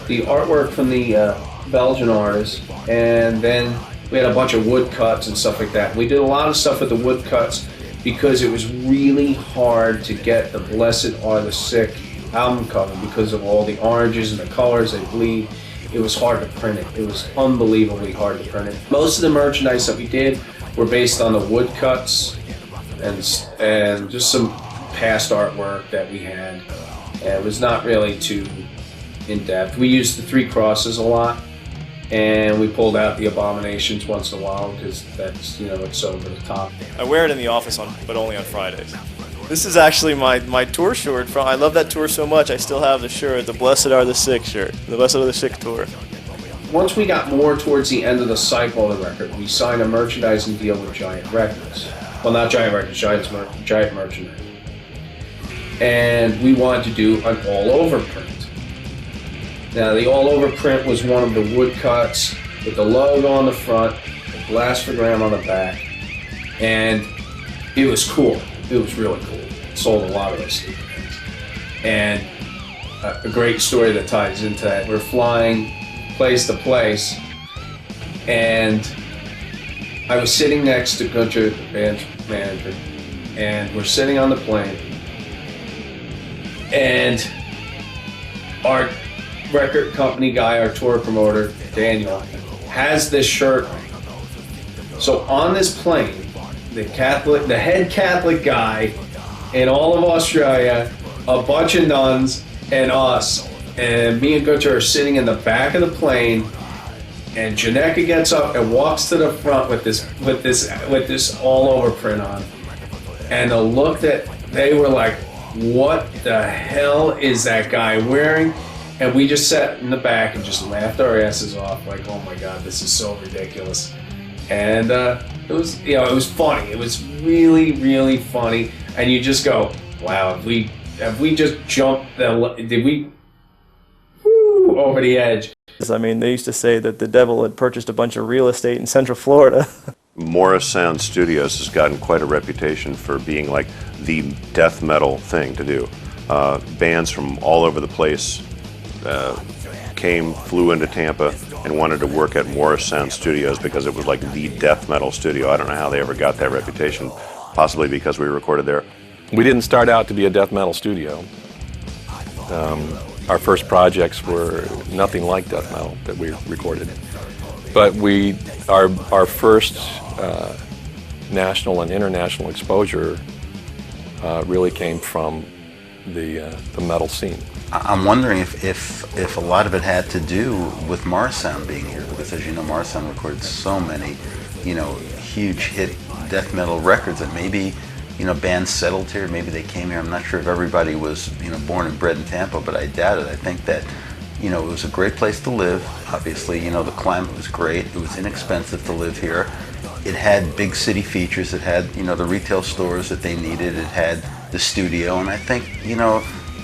the artwork from the Belgian artist, and then we had a bunch of woodcuts and stuff like that. We did a lot of stuff with the woodcuts because it was really hard to get the Blessed Are the Sick album cover because of all the oranges and the colors they bleed. It was hard to print it. It was unbelievably hard to print it. Most of the merchandise that we did were based on the woodcuts and just some past artwork that we had. And it was not really too in-depth. We used the Three Crosses a lot. And we pulled out the Abominations once in a while because that's, it's over the top. I wear it in the office but only on Fridays. This is actually my tour shirt. I love that tour so much. I still have the shirt, the Blessed Are the Sick shirt, the Blessed Are the Sick tour. Once we got more towards the end of the cycle of the record, we signed a merchandising deal with Giant Records. Well, not Giant Records, Giant Merchandise. And we wanted to do an all-over print. Now, the all-over print was one of the woodcuts with the logo on the front, the blastogram on the back, and it was cool. It was really cool. It sold a lot of those stupid things. And a great story that ties into that. We're flying place to place, and I was sitting next to Gunter, the band manager, and we're sitting on the plane, and our record company guy, our tour promoter, Daniel, has this shirt. So on this plane, the head Catholic guy in all of Australia, a bunch of nuns, and us, and me and Gunter are sitting in the back of the plane, and Janeka gets up and walks to the front with this all over print on, and the look that they were like, what the hell is that guy wearing? And we just sat in the back and just laughed our asses off, like, oh my God, this is so ridiculous. And it was funny. It was really, really funny. And you just go, wow, have we just jumped did we over the edge? I mean, they used to say that the devil had purchased a bunch of real estate in Central Florida. Morris Sound Studios has gotten quite a reputation for being like the death metal thing to do. bands from all over the place flew into Tampa and wanted to work at Morris Sound Studios because it was like the death metal studio. I don't know how they ever got that reputation, possibly because we recorded there. We didn't start out to be a death metal studio. Our first projects were nothing like death metal that we recorded. But our first national and international exposure really came from the metal scene. I'm wondering if a lot of it had to do with Morris Sound being here, because as you know, Morris Sound recorded so many, huge hit death metal records that maybe, bands settled here, maybe they came here. I'm not sure if everybody was, born and bred in Tampa, but I doubt it. I think that, it was a great place to live. Obviously, the climate was great. It was inexpensive to live here. It had big city features. It had, the retail stores that they needed. It had the studio, and I think,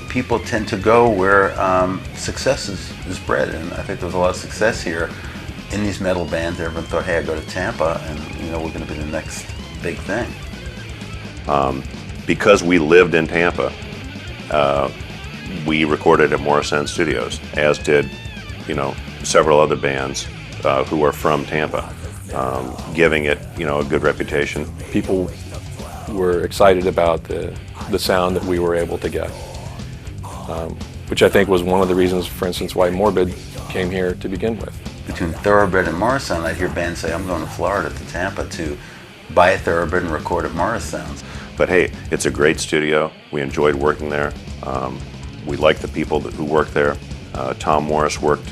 people tend to go where success is bred, and I think there was a lot of success here in these metal bands. Everyone thought, hey, I go to Tampa, and we're going to be the next big thing. Because we lived in Tampa, we recorded at Morris Sound Studios, as did, several other bands who are from Tampa, giving it, a good reputation. People were excited about the sound that we were able to get, which I think was one of the reasons, for instance, why Morbid came here to begin with. Between Thoroughbred and Morris Sound, I'd hear bands say, I'm going to Florida, to Tampa, to buy a Thoroughbred and record at Morris Sound. But hey, it's a great studio. We enjoyed working there. We like the people who work there. Tom Morris worked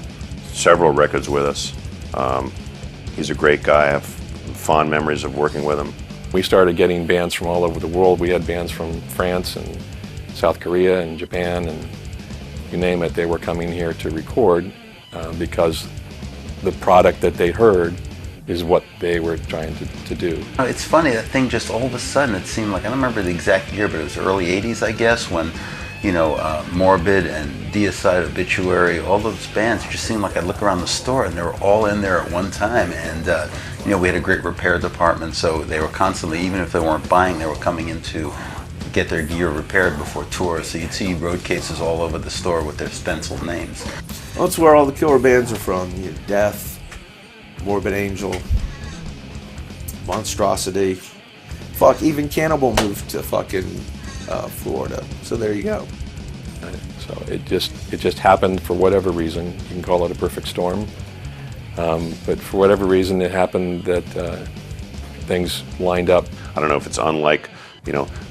several records with us. He's a great guy. I have fond memories of working with him. We started getting bands from all over the world. We had bands from France and South Korea and Japan, and you name it, they were coming here to record because the product that they heard is what they were trying to do. It's funny, that thing just all of a sudden, it seemed like, I don't remember the exact year, but it was early 80s, I guess, when, Morbid and Deicide, Obituary, all those bands, it just seemed like I'd look around the store and they were all in there at one time. And, we had a great repair department, so they were constantly, even if they weren't buying, they were coming in to get their gear repaired before tours. So you'd see road cases all over the store with their stenciled names. Well, that's where all the killer bands are from. You have Death, Morbid Angel, Monstrosity. Fuck, even Cannibal moved to fucking Florida. So there you go. So it just happened for whatever reason. You can call it a perfect storm. But for whatever reason, it happened that things lined up. I don't know if it's unlike,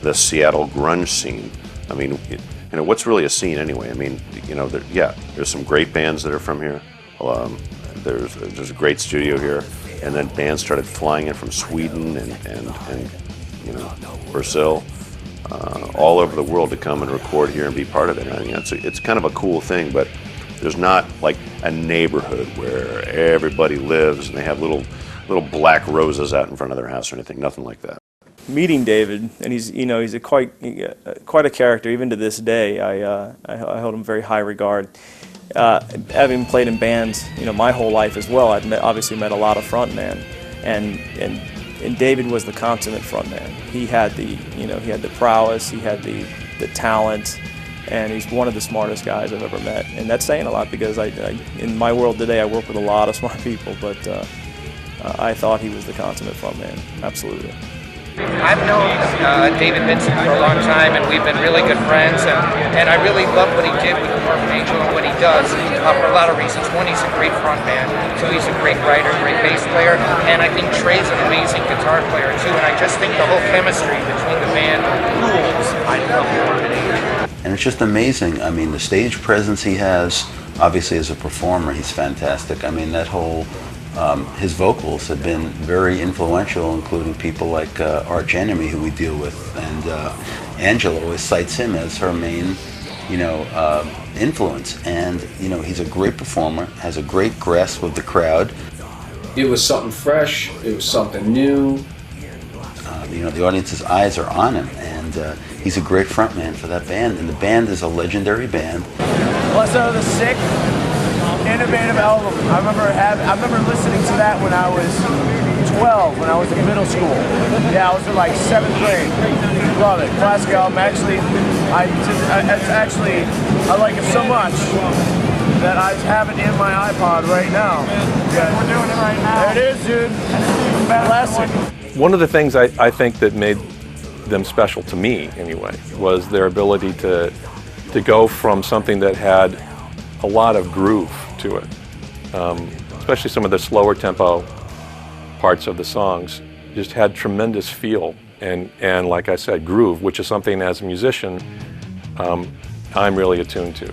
the Seattle grunge scene. I mean, what's really a scene anyway? I mean, there's some great bands that are from here. There's a great studio here, and then bands started flying in from Sweden and Brazil, all over the world to come and record here and be part of it. I mean, it's kind of a cool thing, but there's not like a neighborhood where everybody lives and they have little black roses out in front of their house or anything. Nothing like that. Meeting David, and he's quite a character even to this day. I hold him in very high regard. Having played in bands, my whole life as well, I've obviously met a lot of frontmen, and David was the consummate frontman. He had the prowess, he had the talent, and he's one of the smartest guys I've ever met. And that's saying a lot, because in my world today I work with a lot of smart people, but I thought he was the consummate frontman, absolutely. I've known David Vincent for a long time, and we've been really good friends, and I really love what he did with the Morbid Angel and what he does for a lot of reasons. One, he's a great frontman. Two, he's a great writer, great bass player, and I think Trey's an amazing guitar player too, and I just think the whole chemistry between the band rules. I love Morbid Angel. And it's just amazing. I mean, the stage presence he has, obviously as a performer, he's fantastic. I mean, that whole his vocals have been very influential, including people like Arch Enemy, who we deal with, and Angela always cites him as her main, influence. And he's a great performer, has a great grasp of the crowd. It was something fresh. It was something new. The audience's eyes are on him, and he's a great frontman for that band. And the band is a legendary band. Plus, the Sick. Innovative album. I remember listening to that when I was 12, when I was in middle school. Yeah, I was in like 7th grade. Love it. Classic album. Actually, It's actually, I like it so much that I have it in my iPod right now. Yeah. We're doing it right now. There it is, dude. Classic. One of the things I think that made them special to me, anyway, was their ability to go from something that had a lot of groove to it, especially some of the slower tempo parts of the songs, just had tremendous feel and like I said, groove, which is something as a musician I'm really attuned to.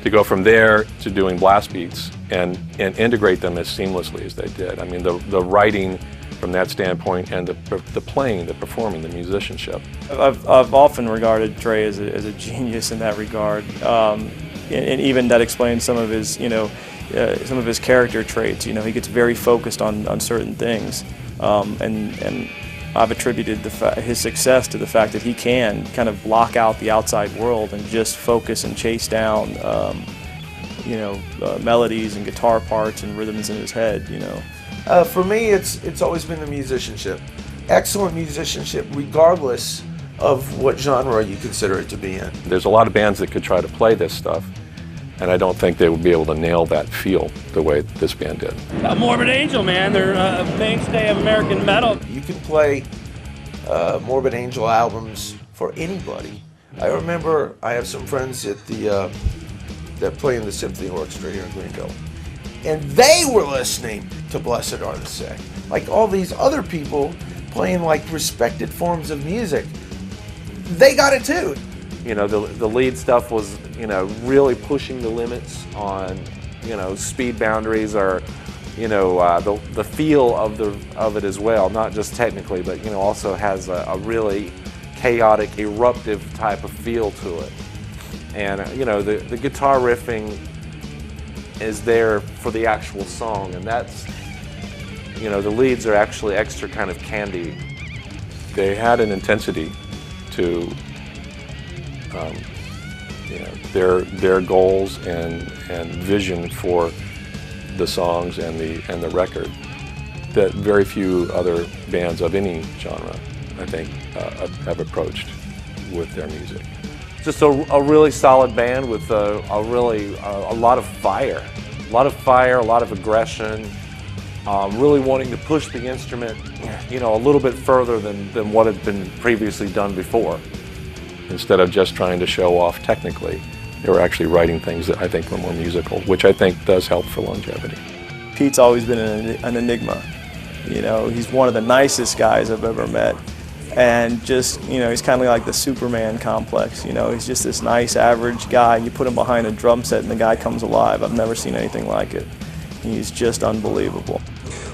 To go from there to doing blast beats and integrate them as seamlessly as they did. I mean, the writing from that standpoint and the playing, the performing, the musicianship. I've often regarded Trey as a genius in that regard, and even that explains some of his, some of his character traits. You know, he gets very focused on certain things, and I've attributed his success to the fact that he can kind of block out the outside world and just focus and chase down, melodies and guitar parts and rhythms in his head. For me, it's always been the musicianship. Excellent musicianship, regardless of what genre you consider it to be in. There's a lot of bands that could try to play this stuff, and I don't think they would be able to nail that feel the way this band did. Morbid Angel, man, they're a mainstay of American metal. You can play Morbid Angel albums for anybody. I remember I have some friends at that play in the symphony orchestra here in Greenville, and they were listening to Blessed Are the Sick. Like all these other people playing like respected forms of music, they got it too. The lead stuff was, really pushing the limits on, speed boundaries or, the feel of it as well, not just technically, but, also has a really chaotic, eruptive type of feel to it. And, the guitar riffing is there for the actual song, and that's, the leads are actually extra kind of candy. They had an intensity to their goals and vision for the songs and the record that very few other bands of any genre, I think, have approached with their music. Just a really solid band with a lot of fire, a lot of aggression, really wanting to push the instrument, a little bit further than what had been previously done before. Instead of just trying to show off technically, they were actually writing things that I think were more musical, which I think does help for longevity. Pete's always been an enigma. He's one of the nicest guys I've ever met. And just, he's kind of like the Superman complex. He's just this nice, average guy. You put him behind a drum set and the guy comes alive. I've never seen anything like it. He's just unbelievable.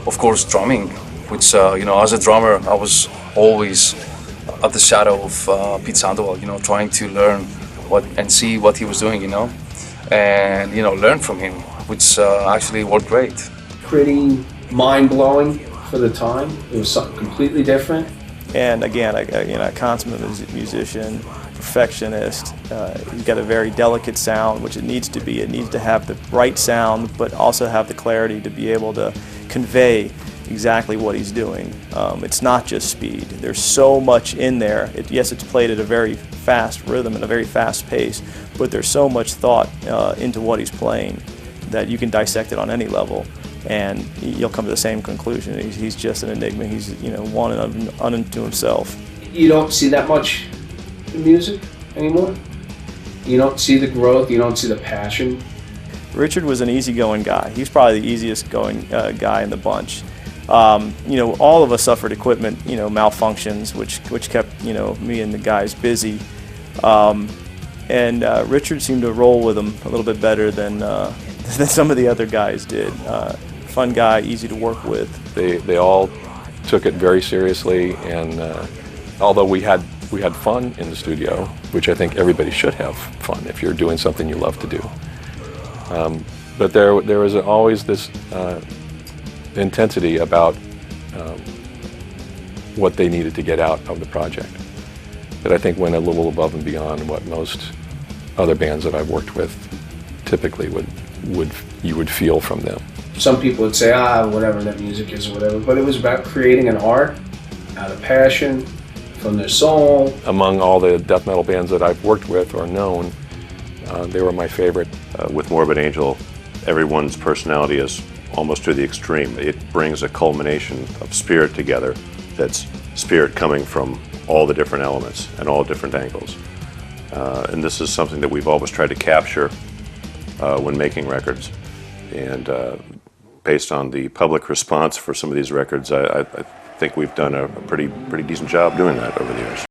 Of course, drumming, which, as a drummer, I was always at the shadow of Pete Sandoval, trying to learn and see what he was doing, and, learn from him, which actually worked great. Pretty mind-blowing for the time. It was something completely different. And again, a consummate musician, perfectionist. He's got a very delicate sound, which it needs to be. It needs to have the right sound, but also have the clarity to be able to convey exactly what he's doing. It's not just speed. There's so much in there. Yes, it's played at a very fast rhythm and a very fast pace, but there's so much thought into what he's playing that you can dissect it on any level, and you'll come to the same conclusion. He's just an enigma. He's one unto himself. You don't see that much in music anymore. You don't see the growth. You don't see the passion. Richard was an easygoing guy. He's probably the easiest going guy in the bunch. All of us suffered equipment, malfunctions, which kept, me and the guys busy. And Richard seemed to roll with them a little bit better than some of the other guys did. Fun guy, easy to work with. They all took it very seriously, and although we had fun in the studio, which I think everybody should have fun if you're doing something you love to do. But there was always this intensity about what they needed to get out of the project that I think went a little above and beyond what most other bands that I've worked with typically you would feel from them. Some people would say, whatever that music is or whatever, but it was about creating an art out of passion from their soul. Among all the death metal bands that I've worked with or known, they were my favorite. With Morbid Angel, everyone's personality is almost to the extreme. It brings a culmination of spirit together that's spirit coming from all the different elements and all different angles. And this is something that we've always tried to capture when making records. And based on the public response for some of these records, I think we've done a pretty decent job doing that over the years.